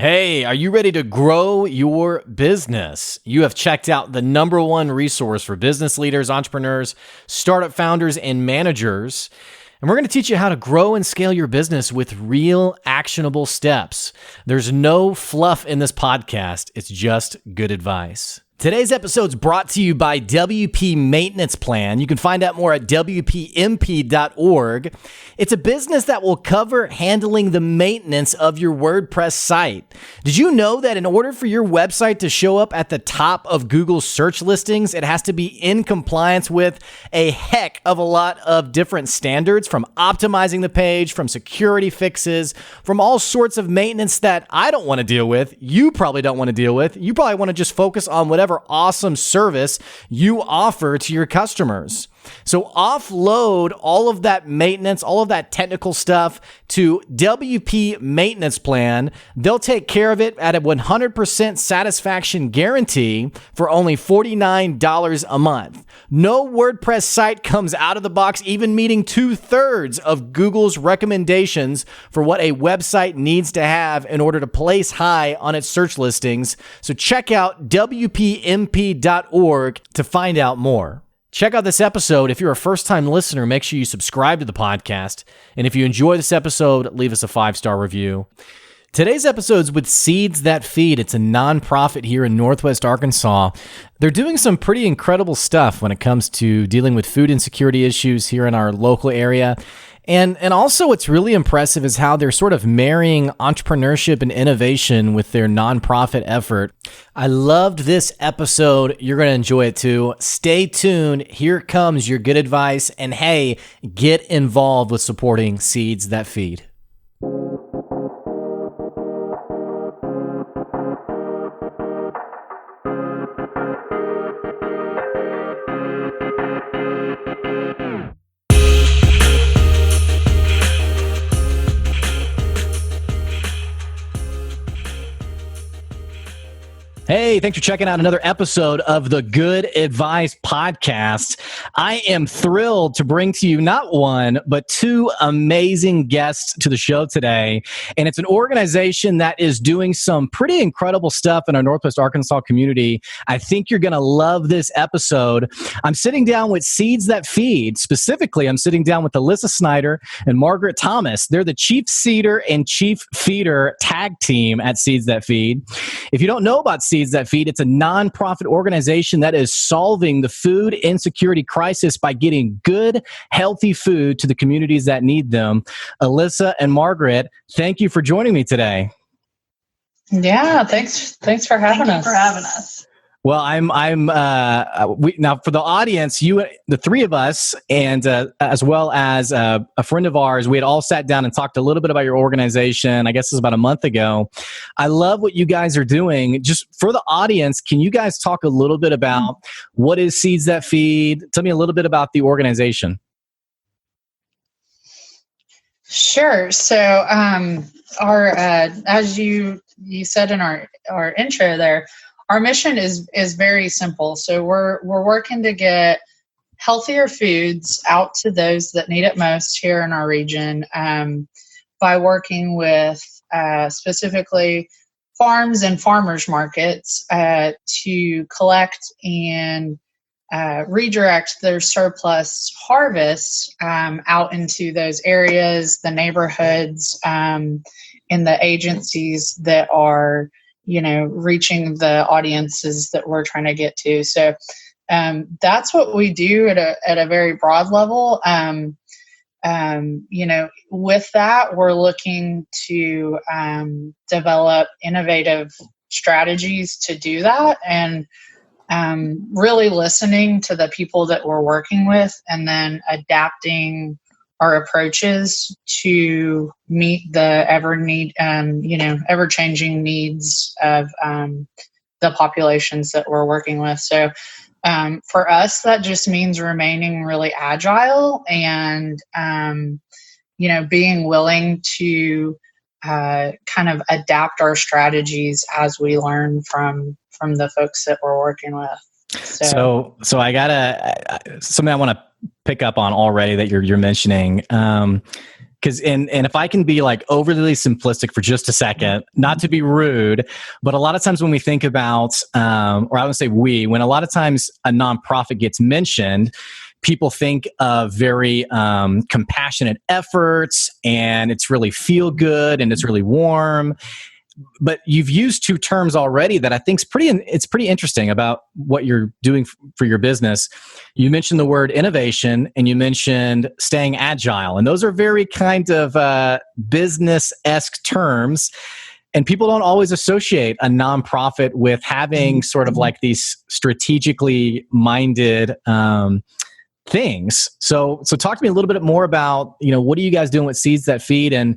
Hey, are you ready to grow your business? You have checked out the number one resource for business leaders, entrepreneurs, startup founders, and managers. And we're going to teach you how to grow and scale your business with real actionable steps. There's no fluff in this podcast. It's just good advice. Today's episode is brought to you by WP Maintenance Plan. You can find out more at WPMP.org. It's a business that will cover handling the maintenance of your WordPress site. Did you know that in order for your website to show up at the top of Google's search listings, it has to be in compliance with a heck of a lot of different standards, from optimizing the page, from security fixes, from all sorts of maintenance that I don't want to deal with. You probably don't want to deal with. You probably want to just focus on whatever awesome service you offer to your customers. So offload all of that maintenance, all of that technical stuff to WP Maintenance Plan. They'll take care of it at a 100% satisfaction guarantee for only $49 a month. No WordPress site comes out of the box even meeting 2/3 of Google's recommendations for what a website needs to have in order to place high on its search listings. So check out WPMP.org to find out more. Check out this episode. If you're a first-time listener, make sure you subscribe to the podcast. And if you enjoy this episode, leave us a 5-star review. Today's episode's with Seeds That Feed. It's a nonprofit here in Northwest Arkansas. They're doing some pretty incredible stuff when it comes to dealing with food insecurity issues here in our local area. And also what's really impressive is how they're sort of marrying entrepreneurship and innovation with their nonprofit effort. I loved this episode. You're going to enjoy it too. Stay tuned. Here comes your good advice. And hey, get involved with supporting Seeds That Feed. Hey, thanks for checking out another episode of the Good Advice Podcast. I am thrilled to bring to you not one, but two amazing guests to the show today. And it's an organization that is doing some pretty incredible stuff in our Northwest Arkansas community. I think you're going to love this episode. I'm sitting down with Seeds That Feed. Specifically, I'm sitting down with Alyssa Snyder and Margaret Thomas. They're the Chief Seeder and Chief Feeder tag team at Seeds That Feed. If you don't know about Seeds That Feed, it's a nonprofit organization that is solving the food insecurity crisis by getting good, healthy food to the communities that need them. Alyssa and Margaret, thank you for joining me today. Yeah, thanks for having us. Well, now for the audience, the three of us, and as well as a friend of ours, we had all sat down and talked a little bit about your organization. I guess it was about a month ago. I love what you guys are doing. Just for the audience, can you guys talk a little bit about what is Seeds That Feed? Tell me a little bit about the organization. Sure. So, our as you said in our intro there, our mission is very simple. So we're working to get healthier foods out to those that need it most here in our region by working with specifically farms and farmers markets to collect and redirect their surplus harvests out into those areas, the neighborhoods, and the agencies that are reaching the audiences that we're trying to get to. So that's what we do at a very broad level. With that, we're looking to develop innovative strategies to do that, and really listening to the people that we're working with, and then adapting our approaches to meet the ever-changing needs of the populations that we're working with. So for us, that just means remaining really agile and, being willing to kind of adapt our strategies as we learn from the folks that we're working with. So I gotta something I want to pick up on already that you're mentioning. because and if I can be like overly simplistic for just a second, not to be rude, but a lot of times when we think about, or I would say when a lot of times a nonprofit gets mentioned, people think of very compassionate efforts, and it's really feel good and it's really warm. But you've used two terms already that I think it's pretty interesting about what you're doing for your business. You mentioned the word innovation and you mentioned staying agile. And those are very kind of business-esque terms. And people don't always associate a nonprofit with having sort of like these strategically minded things. So talk to me a little bit more about, what are you guys doing with Seeds That Feed, and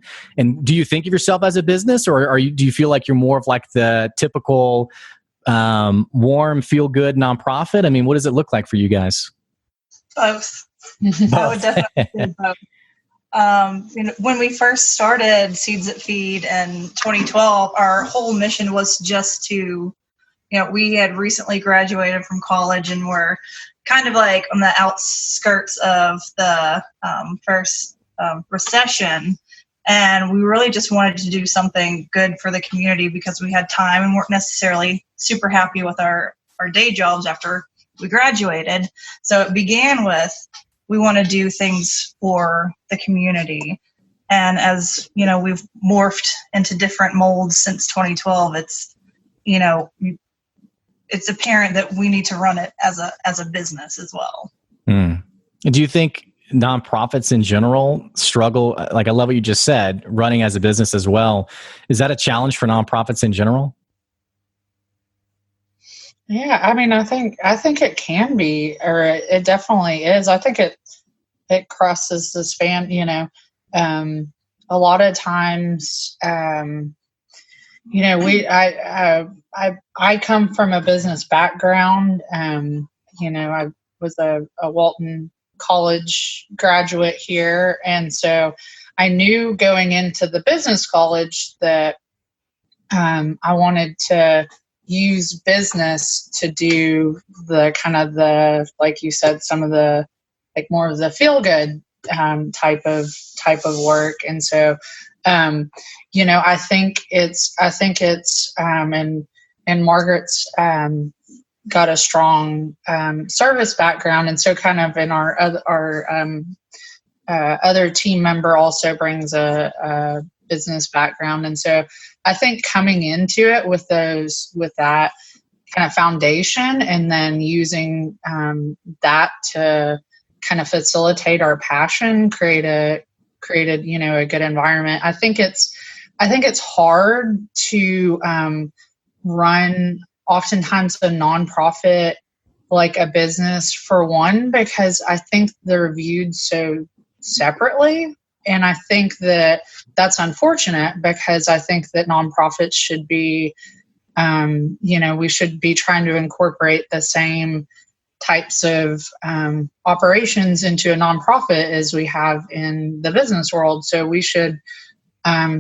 do you think of yourself as a business, or do you feel like you're more of like the typical warm, feel good nonprofit? I mean, what does it look like for you guys? Both. I would definitely say both. When we first started Seeds That Feed in 2012, our whole mission was just to, we had recently graduated from college and were kind of like on the outskirts of the first recession. And we really just wanted to do something good for the community because we had time and weren't necessarily super happy with our day jobs after we graduated. So it began with, we want to do things for the community. And as, we've morphed into different molds since 2012, it's apparent that we need to run it as a business as well. Do you think nonprofits in general struggle? Like, I love what you just said, running as a business as well. Is that a challenge for nonprofits in general? Yeah, I mean, I think it can be, or it definitely is. I think it crosses the span. A lot of times, I come from a business background. I was a Walton College graduate here. And so I knew going into the business college that I wanted to use business to do the kind of the, like you said, some of the, like more of the feel good type of work. And so, I think it's and Margaret's got a strong service background, and so kind of in our other team member also brings a business background, and so I think coming into it with that kind of foundation, and then using that to kind of facilitate our passion, created a good environment. I think it's hard to run oftentimes a nonprofit like a business, for one, because I think they're viewed so separately. And I think that that's unfortunate, because I think that nonprofits should be, we should be trying to incorporate the same types of operations into a nonprofit as we have in the business world. So we should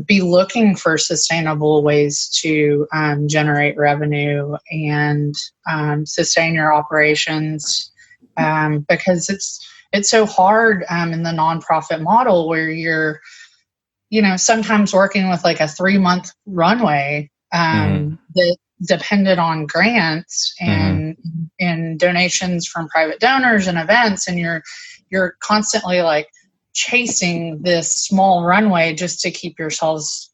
be looking for sustainable ways to generate revenue and sustain your operations, because it's so hard in the nonprofit model where you're, sometimes working with like a 3-month runway that depended on grants and donations from private donors and events, and you're constantly like chasing this small runway just to keep yourselves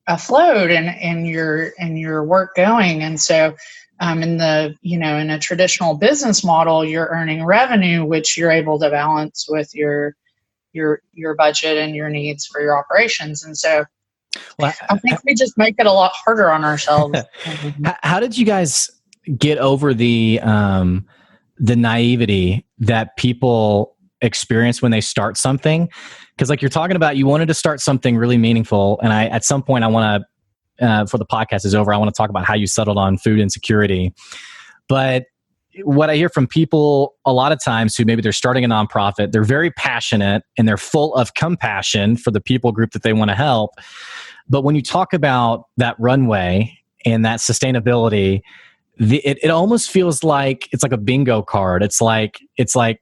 afloat and your work going. And so in a traditional business model, you're earning revenue, which you're able to balance with your budget and your needs for your operations. And so I think we just make it a lot harder on ourselves. How did you guys get over the naivety that people experience when they start something? Because like you're talking about, you wanted to start something really meaningful. And at some point I want to, before the podcast is over, I want to talk about how you settled on food insecurity. But what I hear from people a lot of times who maybe they're starting a nonprofit, they're very passionate and they're full of compassion for the people group that they want to help. But when you talk about that runway and that sustainability, it almost feels like it's like a bingo card. It's like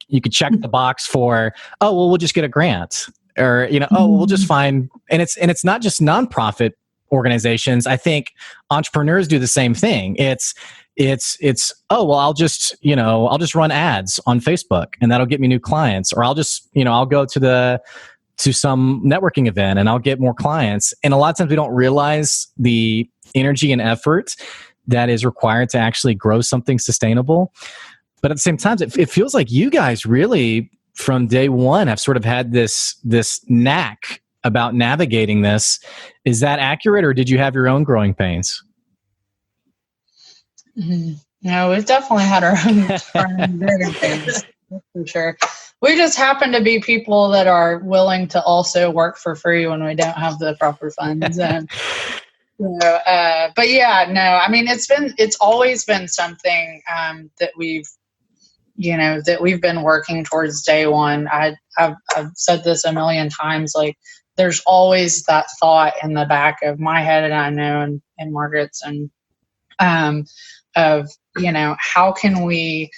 you could check the box for, oh, well, we'll just get a grant. or, oh, we'll just find, and it's not just nonprofit organizations. I think entrepreneurs do the same thing. It's, oh, well, I'll just run ads on Facebook and that'll get me new clients, or I'll just, I'll go to some networking event and I'll get more clients. And a lot of times we don't realize the energy and effort that is required to actually grow something sustainable. But at the same time, it feels like you guys really, from day one, have sort of had this knack about navigating this. Is that accurate, or did you have your own growing pains? Mm-hmm. No, we've definitely had our own growing pains, for sure. We just happen to be people that are willing to also work for free when we don't have the proper funds. And but yeah, no, I mean, it's always been something that we've been working towards day one. I've said this a million times, like, there's always that thought in the back of my head, and I know and Margaret's, and of, how can we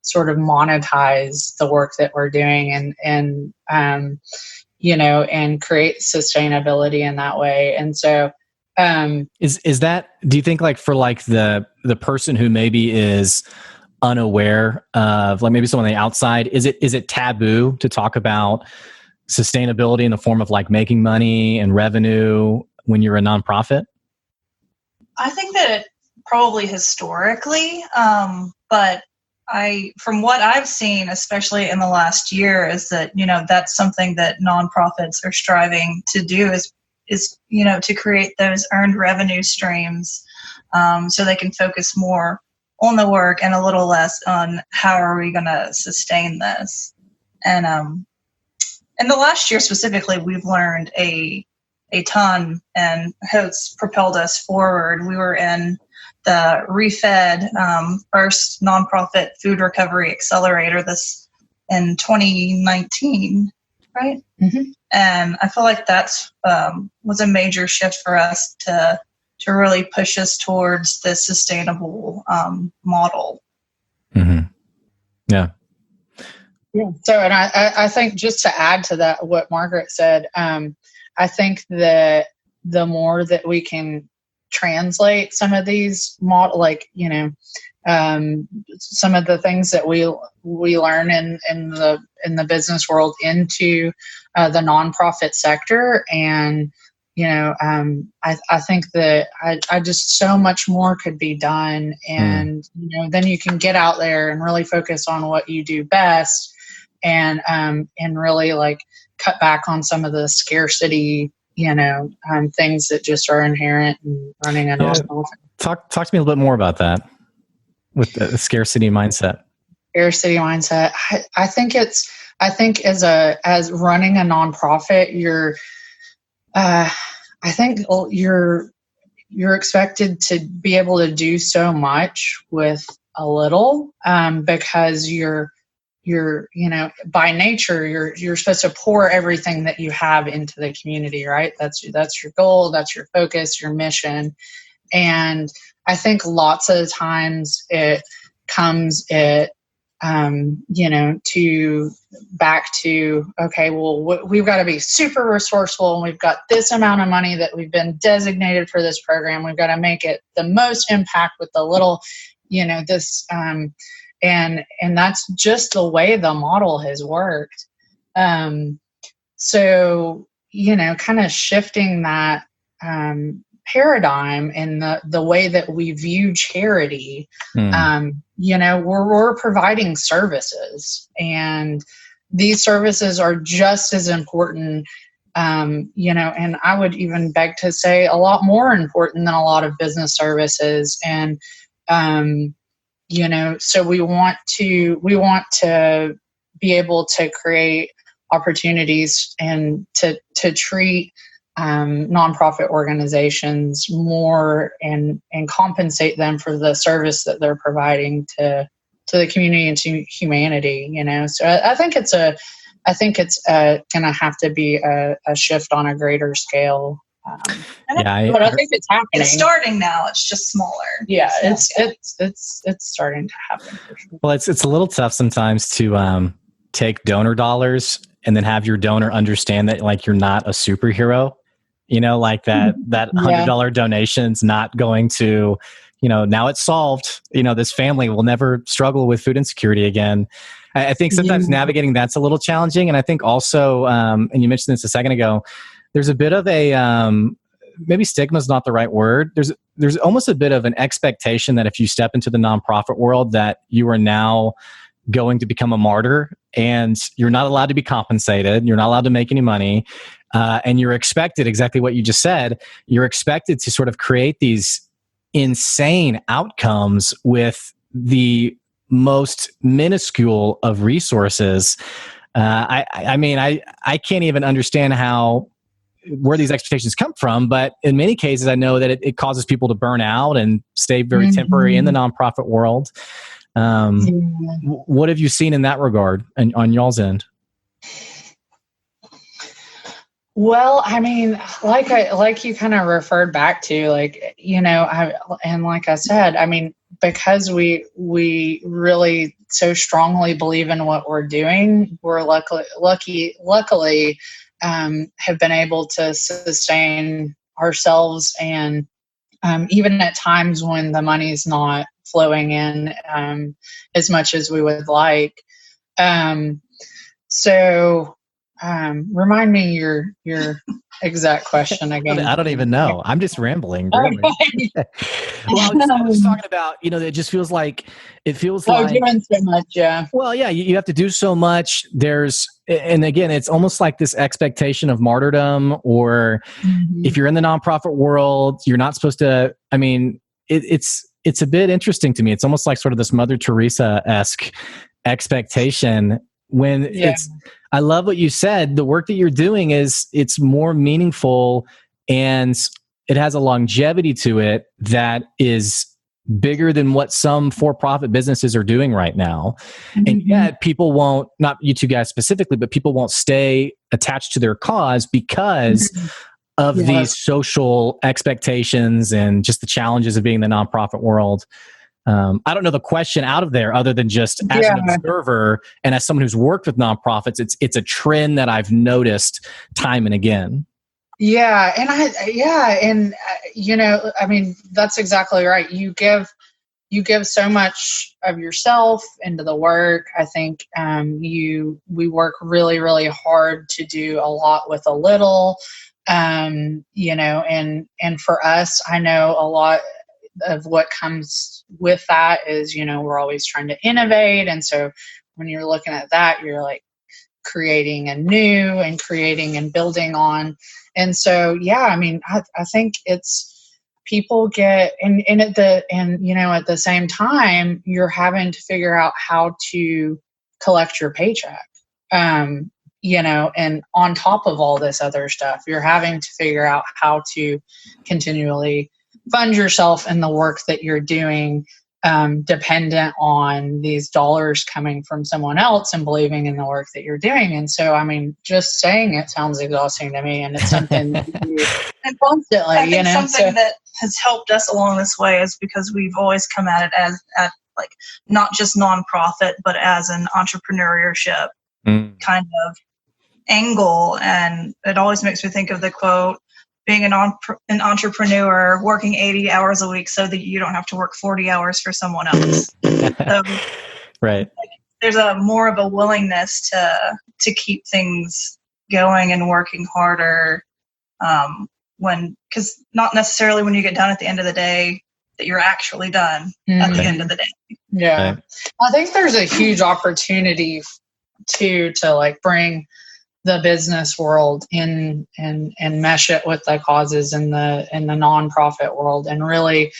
sort of monetize the work that we're doing and create sustainability in that way. And so is that, do you think, like, for like the person who maybe is unaware of, like, maybe someone on the outside, is it taboo to talk about sustainability in the form of like making money and revenue when you're a nonprofit? I think that probably historically, but from what I've seen, especially in the last year, is that, that's something that nonprofits are striving to do is to create those earned revenue streams, so they can focus more on the work and a little less on how are we going to sustain this. And in the last year specifically, we've learned a ton, and it's propelled us forward. We were in the Refed first nonprofit food recovery accelerator this in 2019, right? Mm-hmm. And I feel like that's was a major shift for us to really push us towards this sustainable model. Mm-hmm. Yeah. Yeah. So, and I think, just to add to that, what Margaret said, I think that the more that we can translate some of these some of the things that we learn in the business world into the nonprofit sector, and I think that I just, so much more could be done, and then you can get out there and really focus on what you do best, and really, like, cut back on some of the scarcity things that just are inherent in running a nonprofit. Talk to me a little bit more about that, with the scarcity mindset. Scarcity mindset. I think as running a nonprofit, you're expected to be able to do so much with a little, because you're by nature, you're supposed to pour everything that you have into the community, right? That's your goal, that's your focus, your mission. And I think lots of the times it comes back to, okay, well, we've got to be super resourceful, and we've got this amount of money that we've been designated for this program. We've got to make it the most impact with the little, this, and that's just the way the model has worked. So, kind of shifting that paradigm in the way that we view charity. We're providing services, and these services are just as important, and I would even beg to say a lot more important than a lot of business services. And so we want to be able to create opportunities and to treat nonprofit organizations more and compensate them for the service that they're providing to the community and to humanity. So I think it's going to have to be a shift on a greater scale. But I think it's happening. It's starting now. It's just smaller. Yeah, it's starting to happen. For sure. Well, it's a little tough sometimes to take donor dollars and then have your donor understand that like you're not a superhero, like that $100 donation's not going to, now it's solved. This family will never struggle with food insecurity again. I think sometimes navigating that's a little challenging. And I think also, and you mentioned this a second ago, there's a bit of a, maybe stigma is not the right word. There's almost a bit of an expectation that if you step into the nonprofit world that you are now going to become a martyr and you're not allowed to be compensated. You're not allowed to make any money. And you're expected, exactly what you just said, you're expected to sort of create these insane outcomes with the most minuscule of resources. I mean, I can't even understand where these expectations come from, but in many cases, I know that it causes people to burn out and stay very temporary in the nonprofit world. What have you seen in that regard on y'all's end? Well, I mean, like you kind of referred back to, like, like I said, I mean, because we really so strongly believe in what we're doing, we're luckily have been able to sustain ourselves, and even at times when the money's not flowing in as much as we would like. Remind me your exact question again. I don't even know. I'm just rambling. Really. Well, I was talking about, it just feels like doing so much. Yeah. Well, yeah, you have to do so much. And again, it's almost like this expectation of martyrdom, or if you're in the nonprofit world, you're not supposed to, I mean, it's a bit interesting to me. It's almost like sort of this Mother Teresa-esque expectation when I love what you said. The work that you're doing it's more meaningful and it has a longevity to it that is bigger than what some for-profit businesses are doing right now. And yet people won't, not you two guys specifically, but people won't stay attached to their cause because of these social expectations and just the challenges of being in the nonprofit world. I don't know the question out of there other than just as an observer and as someone who's worked with nonprofits, it's a trend that I've noticed time and again. Yeah. And I mean, that's exactly right. You give so much of yourself into the work. I think, we work really, really hard to do a lot with a little, and for us, I know a lot of what comes with that is, we're always trying to innovate. And so when you're looking at that, you're like creating anew and creating and building on. And so, I mean, I think it's people get, and at the same time, you're having to figure out how to collect your paycheck. And on top of all this other stuff, you're having to figure out how to continually fund yourself in the work that you're doing, dependent on these dollars coming from someone else and believing in the work that you're doing. And so, I mean, just saying it sounds exhausting to me, and it's something that you do constantly. I think something that has helped us along this way is because we've always come at it as like not just nonprofit, but as an entrepreneurship kind of angle. And it always makes me think of the quote, being an entrepreneur, working 80 hours a week so that you don't have to work 40 hours for someone else. So, right. There's more of a willingness to keep things going and working harder, because not necessarily when you get done at the end of the day that you're actually done at the end of the day. Yeah. Right. I think there's a huge opportunity to like bring the business world in and mesh it with the causes in the nonprofit world, and really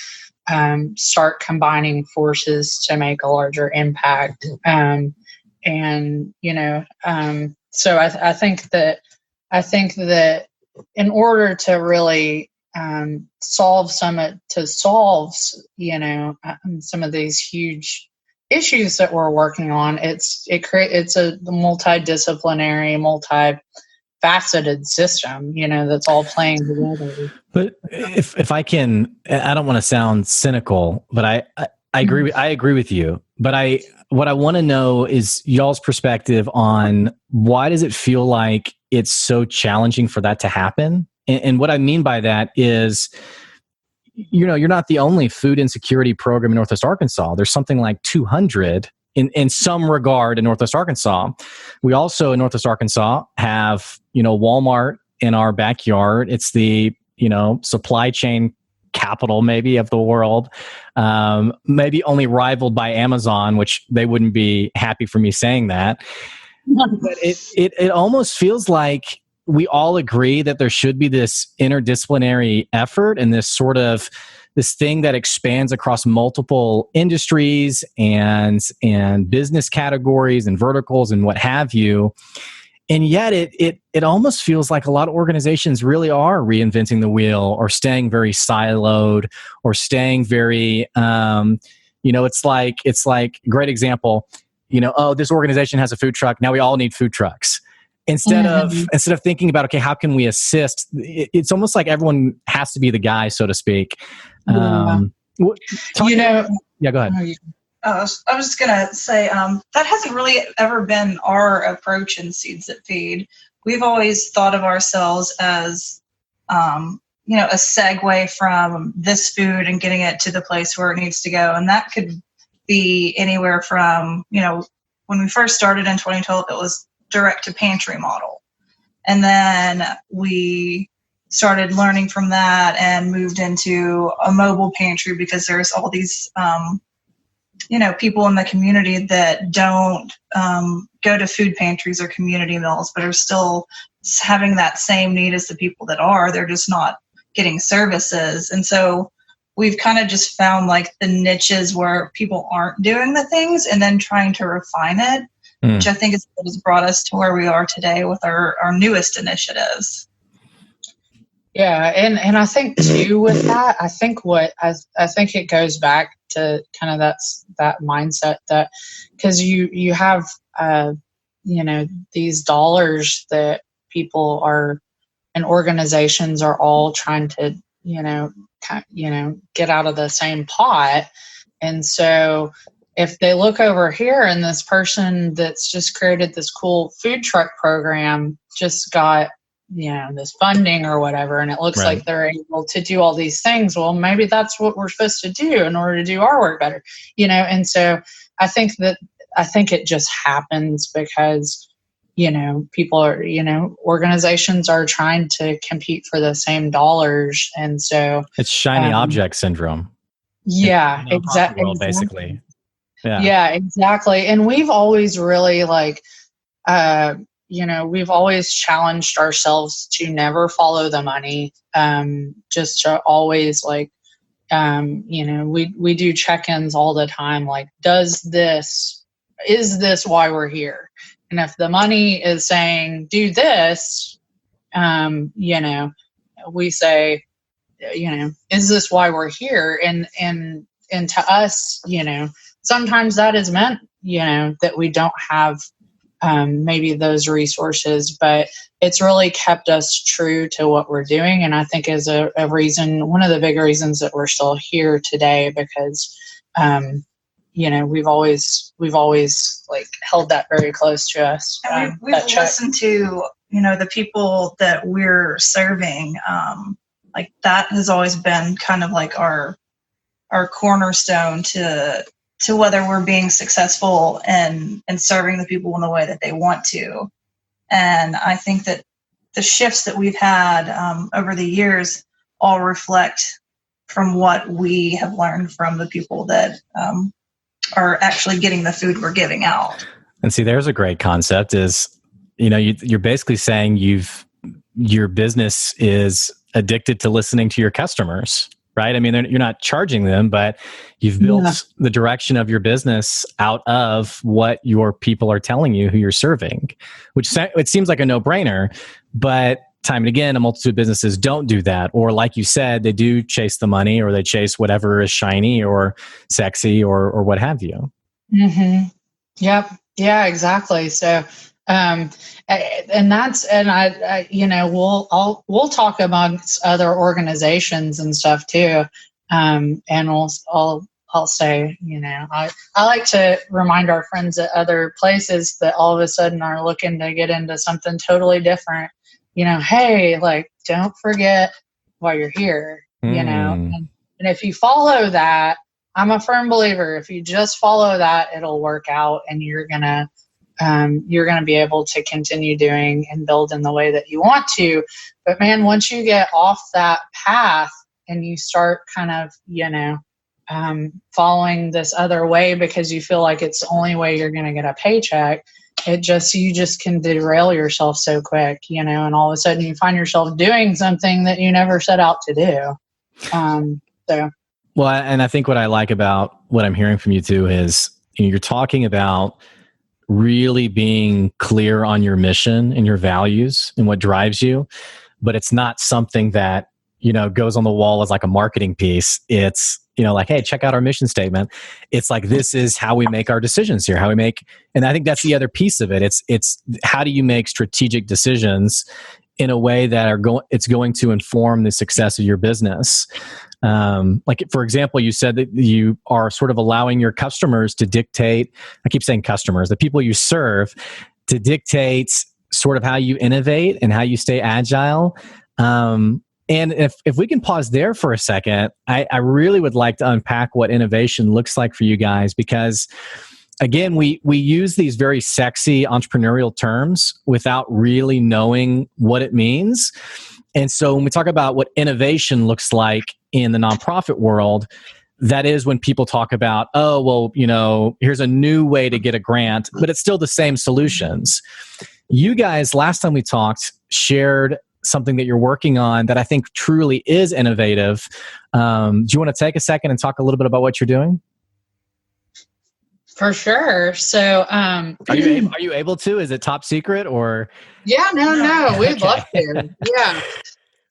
start combining forces to make a larger impact. So I think that in order to really solve some of these huge issues that we're working on, it's a multidisciplinary, multifaceted system, that's all playing together. But if I can, I don't want to sound cynical, but I agree with you. But what I want to know is y'all's perspective on why does it feel like it's so challenging for that to happen? And what I mean by that is, you're not the only food insecurity program in Northwest Arkansas. There's something like 200 in some regard in Northwest Arkansas. We also in Northwest Arkansas have, Walmart in our backyard. It's the, supply chain capital maybe of the world, maybe only rivaled by Amazon, which they wouldn't be happy for me saying that. But it almost feels like we all agree that there should be this interdisciplinary effort and this thing that expands across multiple industries and business categories and verticals and what have you. And yet it almost feels like a lot of organizations really are reinventing the wheel or staying very siloed or staying very, it's like great example, this organization has a food truck. Now we all need food trucks. Instead of thinking about, okay, how can we assist? It's almost like everyone has to be the guy, so to speak. Yeah, go ahead. I was just going to say that hasn't really ever been our approach in Seeds That Feed. We've always thought of ourselves as, a segue from this food and getting it to the place where it needs to go. And that could be anywhere from, when we first started in 2012, it was direct to pantry model. And then we started learning from that and moved into a mobile pantry because there's all these, people in the community that don't go to food pantries or community meals, but are still having that same need as the people that are. They're just not getting services. And so we've kind of just found like the niches where people aren't doing the things and then trying to refine it, which I think is what has brought us to where we are today with our newest initiatives. Yeah, and I think too with that, I think it goes back to kind of that mindset that because you have these dollars that people are and organizations are all trying to get out of the same pot, and so if they look over here and this person that's just created this cool food truck program just got this funding or whatever, and it looks right. like they're able to do all these things. Well, maybe that's what we're supposed to do in order to do our work better, and so I think it just happens because people are organizations are trying to compete for the same dollars, and so it's shiny object syndrome. Yeah, exactly. Basically. Yeah, exactly. And we've always really we've always challenged ourselves to never follow the money. Just to always we do check-ins all the time. Like, is this why we're here? And if the money is saying do this, we say, is this why we're here? And to us, sometimes that is meant, that we don't have maybe those resources, but it's really kept us true to what we're doing. And I think is a reason, one of the big reasons that we're still here today, because, we've always held that very close to us. And we've listened to, the people that we're serving. That has always been kind of like our cornerstone to whether we're being successful and serving the people in the way that they want to. And I think that the shifts that we've had over the years all reflect from what we have learned from the people that are actually getting the food we're giving out. And see, there's a great concept is, you're basically saying your business is addicted to listening to your customers. Right? I mean, you're not charging them, but you've built the direction of your business out of what your people are telling you who you're serving, which it seems like a no-brainer, but time and again, a multitude of businesses don't do that. Or like you said, they do chase the money or they chase whatever is shiny or sexy or what have you. Mm-hmm. Yep. Yeah, exactly. So, we'll talk amongst other organizations and stuff too. And I'll I'll say, I like to remind our friends at other places that all of a sudden are looking to get into something totally different. Hey, like, don't forget why you're here, and if you follow that, I'm a firm believer, if you just follow that, it'll work out, and you're going to be able to continue doing and build in the way that you want to. But man, once you get off that path and you start kind of, following this other way because you feel like it's the only way you're going to get a paycheck, you just can derail yourself so quick, and all of a sudden you find yourself doing something that you never set out to do. Well, and I think what I like about what I'm hearing from you too is you're talking about really being clear on your mission and your values and what drives you, but it's not something that, goes on the wall as like a marketing piece. It's, like, hey, check out our mission statement. It's like, this is how we make our decisions here, and I think that's the other piece of it. It's how do you make strategic decisions in a way that it's going to inform the success of your business. Like, for example, you said that you are sort of allowing your customers to dictate, I keep saying customers, the people you serve, to dictate sort of how you innovate and how you stay agile. And if we can pause there for a second, I really would like to unpack what innovation looks like for you guys, because again, we use these very sexy entrepreneurial terms without really knowing what it means. And so when we talk about what innovation looks like in the nonprofit world, that is when people talk about, oh, well, here's a new way to get a grant, but it's still the same solutions. You guys, last time we talked, shared something that you're working on that I think truly is innovative. Do you want to take a second and talk a little bit about what you're doing? For sure. So, are you able to? Is it top secret or? Yeah, no, we'd love to. Yeah.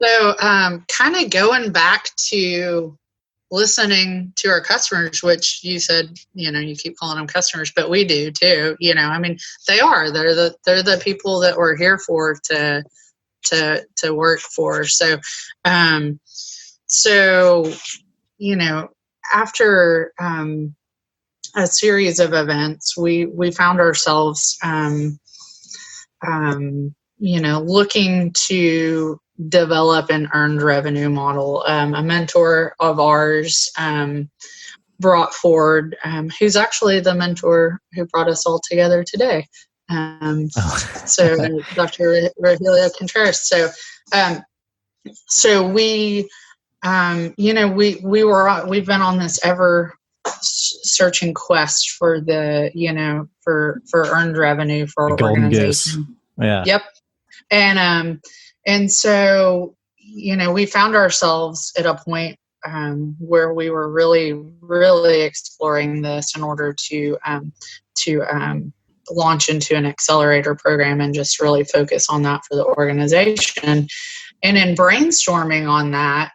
So, kind of going back to listening to our customers, which you said, you keep calling them customers, but we do too. They're the people that we're here for to work for. So, after a series of events, we found ourselves, looking to develop an earned revenue model. A mentor of ours brought forward, who's actually the mentor who brought us all together today. So Dr. Rogelio Contreras. So we, we've been on this ever searching quest for the, for earned revenue for our organization. Yeah. Yep. And so, we found ourselves at a point where we were really, really exploring this in order to launch into an accelerator program and just really focus on that for the organization. And in brainstorming on that,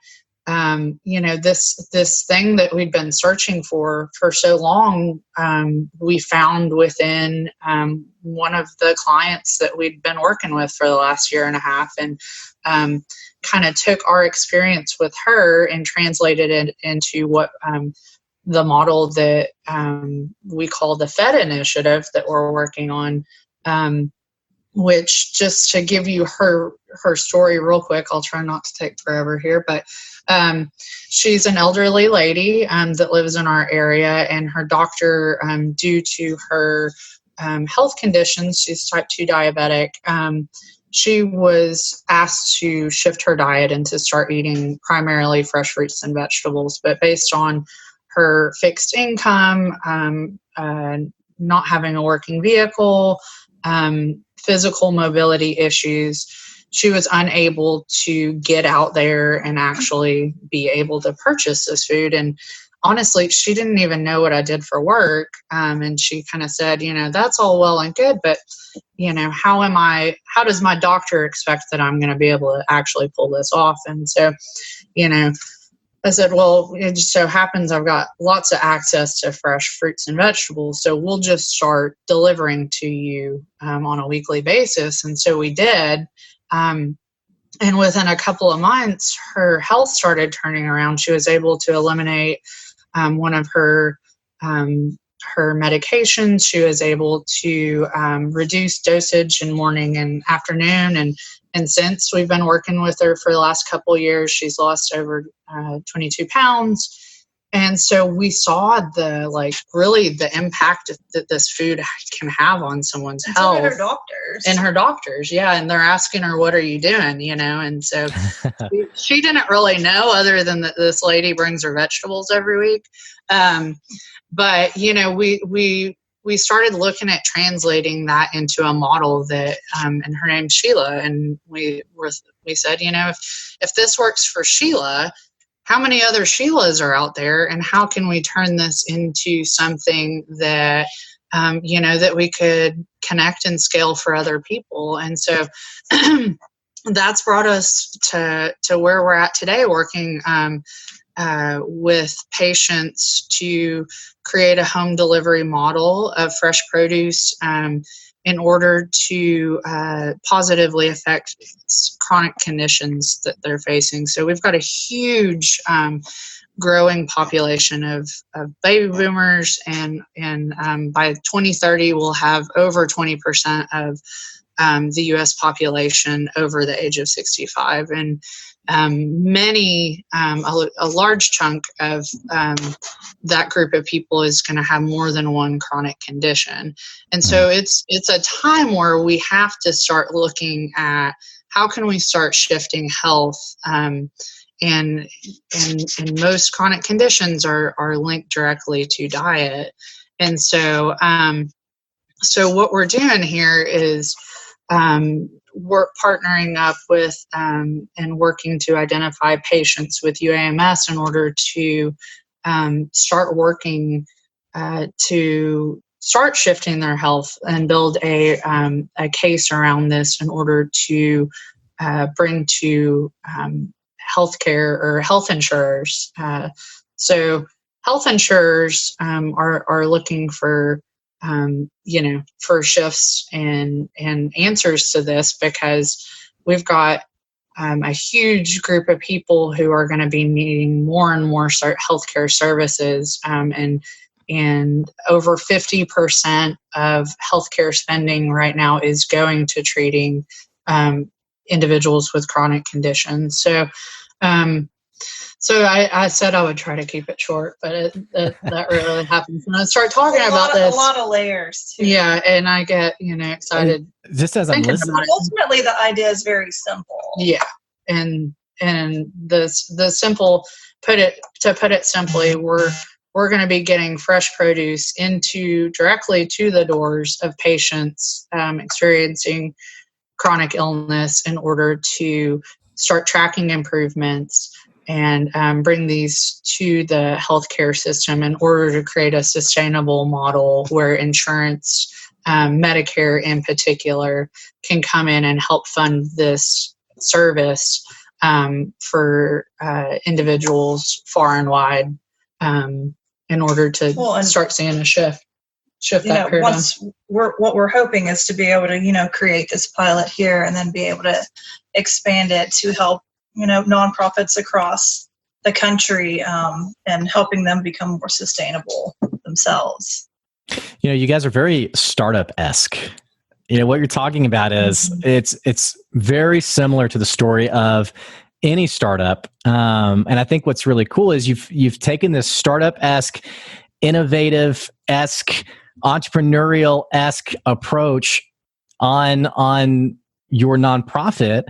this thing that we'd been searching for so long, we found within one of the clients that we'd been working with for the last year and a half, and kind of took our experience with her and translated it into what the model that we call the FED initiative that we're working on, which, just to give you her story real quick, I'll try not to take forever here, but she's an elderly lady that lives in our area, and her doctor, due to her health conditions, she's type 2 diabetic, she was asked to shift her diet and to start eating primarily fresh fruits and vegetables. But based on her fixed income, not having a working vehicle, physical mobility issues, she was unable to get out there and actually be able to purchase this food. And honestly, she didn't even know what I did for work. And she kind of said, that's all well and good, but how does my doctor expect that I'm going to be able to actually pull this off? And so, I said, well, it just so happens I've got lots of access to fresh fruits and vegetables, so we'll just start delivering to you on a weekly basis. And so we did. And within a couple of months, her health started turning around. She was able to eliminate one of her medications. She was able to reduce dosage in morning and afternoon. And since we've been working with her for the last couple of years, she's lost over 22 pounds. And so we saw really the impact that this food can have on someone's health. And her doctors. Yeah. And they're asking her, what are you doing? And so she didn't really know, other than that this lady brings her vegetables every week. But, we started looking at translating that into a model that, and her name's Sheila. And we said, if this works for Sheila, how many other Sheilas are out there, and how can we turn this into something that, that we could connect and scale for other people? And so that's brought us to where we're at today, working with patients to create a home delivery model of fresh produce in order to positively affect chronic conditions that they're facing. So we've got a huge growing population of baby boomers, and by 2030 we'll have over 20% of the U.S. population over the age of 65, and a large chunk of that group of people is going to have more than one chronic condition. And so it's a time where we have to start looking at how can we start shifting health, and most chronic conditions are linked directly to diet. And so what we're doing here is we're partnering up with and working to identify patients with UAMS in order to start working to start shifting their health and build a case around this in order to bring to healthcare or health insurers. So health insurers are looking for for shifts and answers to this, because we've got a huge group of people who are going to be needing more and more healthcare services, and over 50% of healthcare spending right now is going to treating individuals with chronic conditions. So I said I would try to keep it short, but that really happens when I start talking about this. A lot of layers too. Yeah, and I get excited. Just as I'm listening, ultimately the idea is very simple. Yeah, and the simple put it simply, we're going to be getting fresh produce directly to the doors of patients experiencing chronic illness in order to start tracking improvements and bring these to the healthcare system in order to create a sustainable model where insurance, Medicare in particular, can come in and help fund this service for individuals far and wide in order to start seeing a shift that paradigm. What we're hoping is to be able to, create this pilot here and then be able to expand it to help nonprofits across the country, and helping them become more sustainable themselves. You guys are very startup-esque. What you're talking about is it's very similar to the story of any startup. And I think what's really cool is you've taken this startup-esque, innovative-esque, entrepreneurial-esque approach on your nonprofit,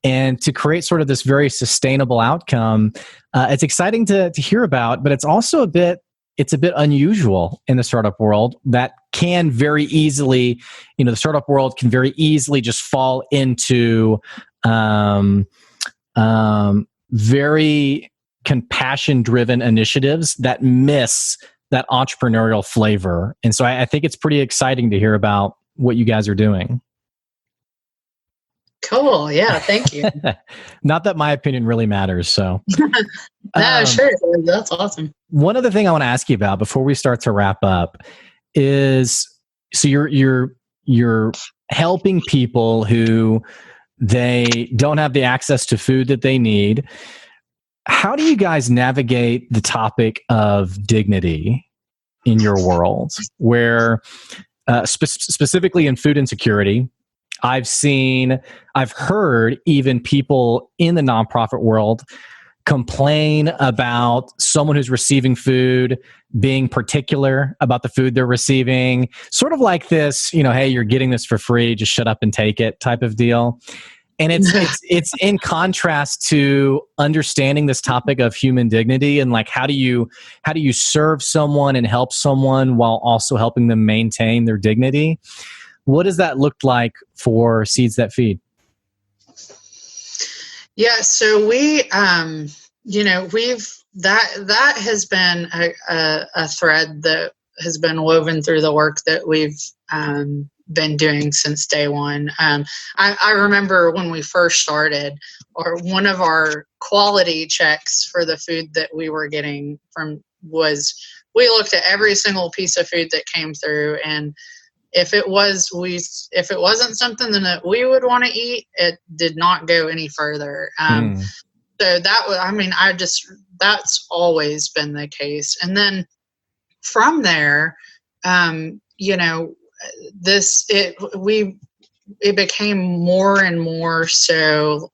and to create sort of this very sustainable outcome. It's exciting to hear about, but it's also a bit unusual in the startup world. That can very easily, the startup world can very easily just fall into very compassion-driven initiatives that miss that entrepreneurial flavor. And so I think it's pretty exciting to hear about what you guys are doing. Cool. Yeah. Thank you. Not that my opinion really matters. So no, sure. That's awesome. One other thing I want to ask you about before we start to wrap up is, so you're helping people who they don't have the access to food that they need. how do you guys navigate the topic of dignity in your world, where specifically in food insecurity? I've heard even people in the nonprofit world complain about someone who's receiving food being particular about the food they're receiving, sort of like this, hey, you're getting this for free, just shut up and take it type of deal. And it's in contrast to understanding this topic of human dignity and like how do you serve someone and help someone while also helping them maintain their dignity? What does that look like for Seeds That Feed? Yeah, so we, that has been a thread that has been woven through the work that we've been doing since day one. I remember when we first started, or one of our quality checks for the food that we were getting from was we looked at every single piece of food that came through, and if it wasn't something that we would want to eat, it did not go any further. So that was, that's always been the case. And then from there, it became more and more so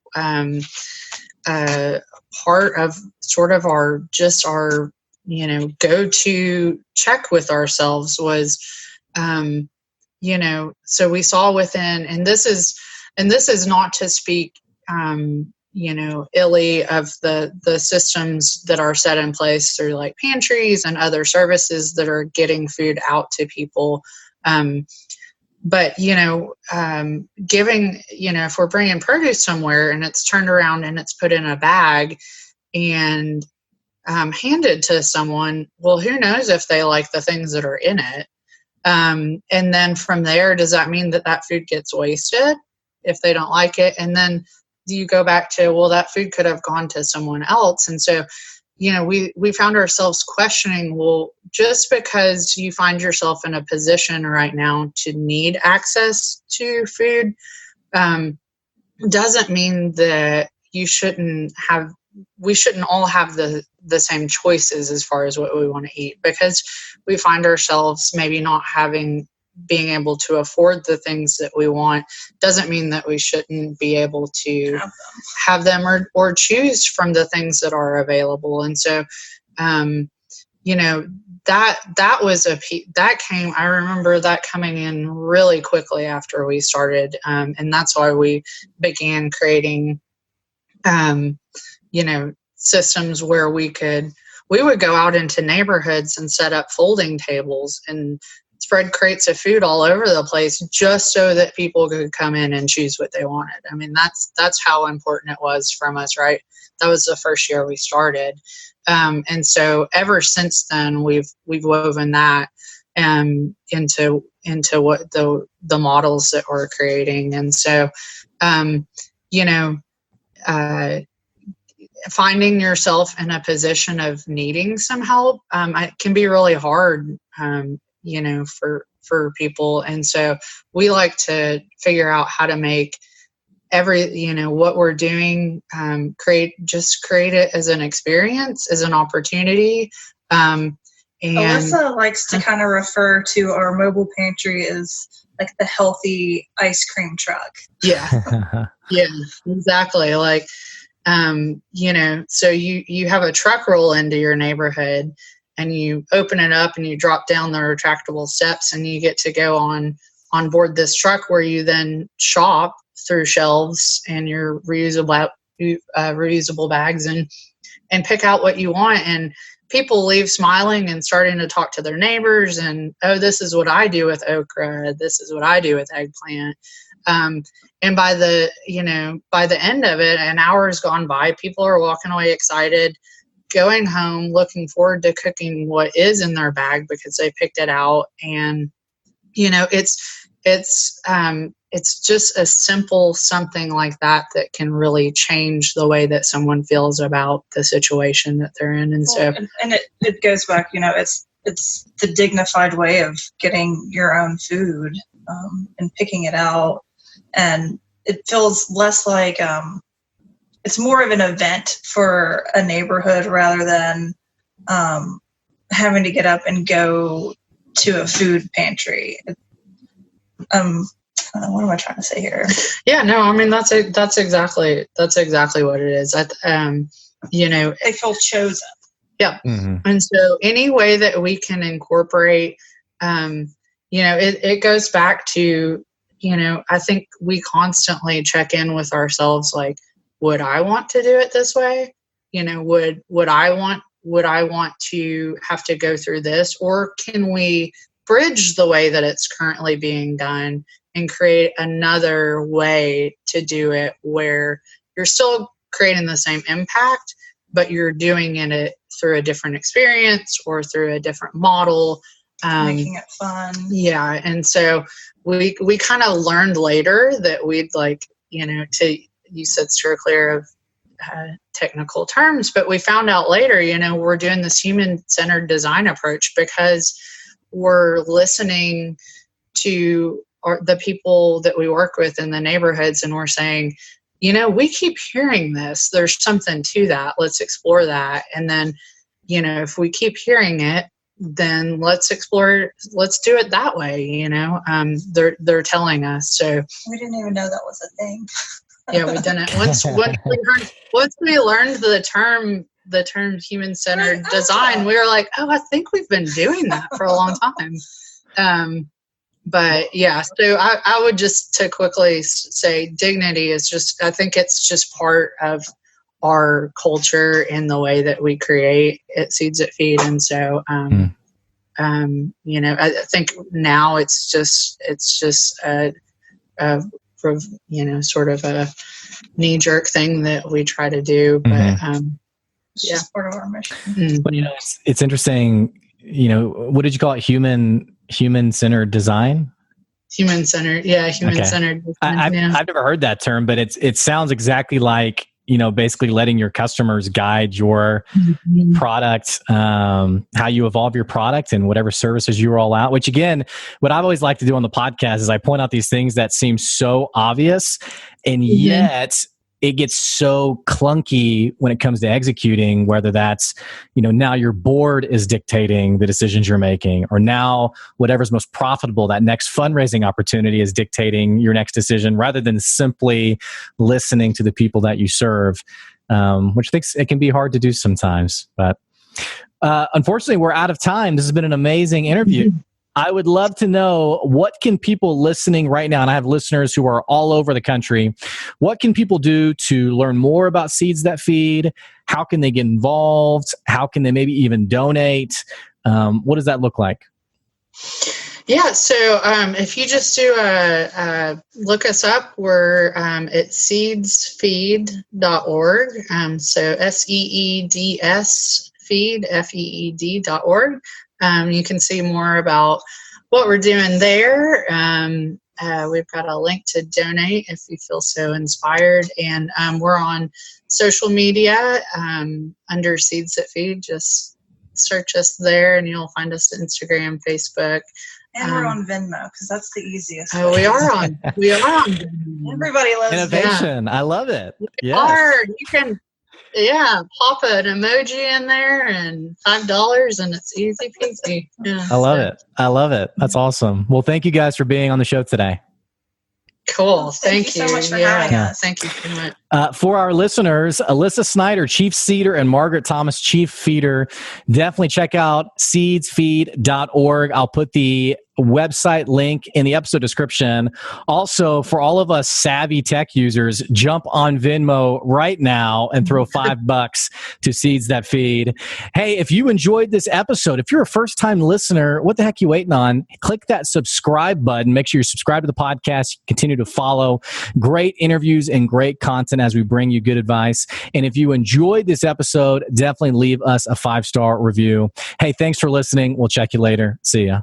part of sort of our go-to check with ourselves was, so we saw within, and this is not to speak, illy of the systems that are set in place through like pantries and other services that are getting food out to people. But giving, if we're bringing produce somewhere and it's turned around and it's put in a bag and handed to someone, well, who knows if they like the things that are in it. And then from there, does that mean that food gets wasted if they don't like it? And then do you go back to, well, that food could have gone to someone else. And so, we found ourselves questioning, well, just because you find yourself in a position right now to need access to food, doesn't mean that we shouldn't all have the same choices as far as what we want to eat, because we find ourselves maybe not being able to afford the things that we want. Doesn't mean that we shouldn't be able to have them or choose from the things that are available. And so, that was I remember that coming in really quickly after we started. And that's why we began creating, systems where we would go out into neighborhoods and set up folding tables and spread crates of food all over the place just so that people could come in and choose what they wanted. I mean, that's how important it was from us, right? That was the first year we started. And so ever since then, we've woven that into what the models that we're creating. And so, finding yourself in a position of needing some help, it can be really hard, for people. And so we like to figure out how to make what we're doing, create it as an experience, as an opportunity. And Alyssa likes to kind of refer to our mobile pantry as like the healthy ice cream truck. Yeah. Yeah, exactly. Like, so you have a truck roll into your neighborhood and you open it up and you drop down the retractable steps and you get to go on board this truck where you then shop through shelves and your reusable bags and pick out what you want. And people leave smiling and starting to talk to their neighbors and, oh, this is what I do with okra. This is what I do with eggplant. And by the end of it, an hour has gone by, people are walking away excited, going home, looking forward to cooking what is in their bag because they picked it out. And, it's just a simple something like that can really change the way that someone feels about the situation that they're in. And so, and it goes back, it's the dignified way of getting your own food, and picking it out. And it feels less like, it's more of an event for a neighborhood rather than having to get up and go to a food pantry. What am I trying to say here? Yeah, no, I mean, that's exactly what it is. They feel chosen. Yeah. Mm-hmm. And so any way that we can incorporate, it goes back to, I think we constantly check in with ourselves, like, would I want to do it this way? Would I want to have to go through this, or can we bridge the way that it's currently being done and create another way to do it where you're still creating the same impact, but you're doing it through a different experience or through a different model. Making it fun. Yeah. And so we kind of learned later that we'd you said steer clear of technical terms, but we found out later, we're doing this human-centered design approach because we're listening to the people that we work with in the neighborhoods, and we're saying, we keep hearing this. There's something to that. Let's explore that. And then, if we keep hearing it, then let's explore. Let's do it that way. They're telling us. So we didn't even know that was a thing. Yeah, we didn't. Once we learned the term human-centered design, we were like, oh, I think we've been doing that for a long time. But yeah, so I would just to quickly say dignity is just, I think it's just part of our culture in the way that we create at Seeds That Feed. And so, I think now it's just sort of a knee-jerk thing that we try to do, but it's just part of our mission. But it's interesting. What did you call it? Human-centered design. Human-centered design. I've never heard that term, but it sounds exactly like basically letting your customers guide your product, how you evolve your product and whatever services you roll out, which again, what I've always liked to do on the podcast is I point out these things that seem so obvious and yet it gets so clunky when it comes to executing, whether that's, now your board is dictating the decisions you're making, or now whatever's most profitable, that next fundraising opportunity is dictating your next decision rather than simply listening to the people that you serve, which I think it can be hard to do sometimes. But unfortunately, we're out of time. This has been an amazing interview. I would love to know, what can people listening right now, and I have listeners who are all over the country, what can people do to learn more about Seeds That Feed? How can they get involved? How can they maybe even donate? What does that look like? Yeah, so if you just do look us up, we're at seedsfeed.org. So SEEDS feed, FEED.org. You can see more about what we're doing there. We've got a link to donate if you feel so inspired. And we're on social media under Seeds That Feed. Just search us there and you'll find us on Instagram, Facebook. And we're on Venmo because that's the easiest. Oh, we are on Venmo. Everybody loves innovation. Venmo. I love it. Yeah. You can pop an emoji in there and $5 and it's easy peasy. Yeah, I love it. That's awesome. Well, thank you guys for being on the show today. Cool. Thank you so much for having us. Thank you so much. For our listeners, Alyssa Snyder, Chief Seeder, and Margaret Thomas, Chief Feeder, definitely check out seedsfeed.org. I'll put the website link in the episode description. Also, for all of us savvy tech users, jump on Venmo right now and throw $5 to Seeds That Feed. Hey, if you enjoyed this episode, if you're a first-time listener, what the heck are you waiting on? Click that subscribe button. Make sure you subscribe to the podcast. Continue to follow great interviews and great content as we bring you good advice. And if you enjoyed this episode, definitely leave us a 5-star review. Hey, thanks for listening. We'll check you later. See ya.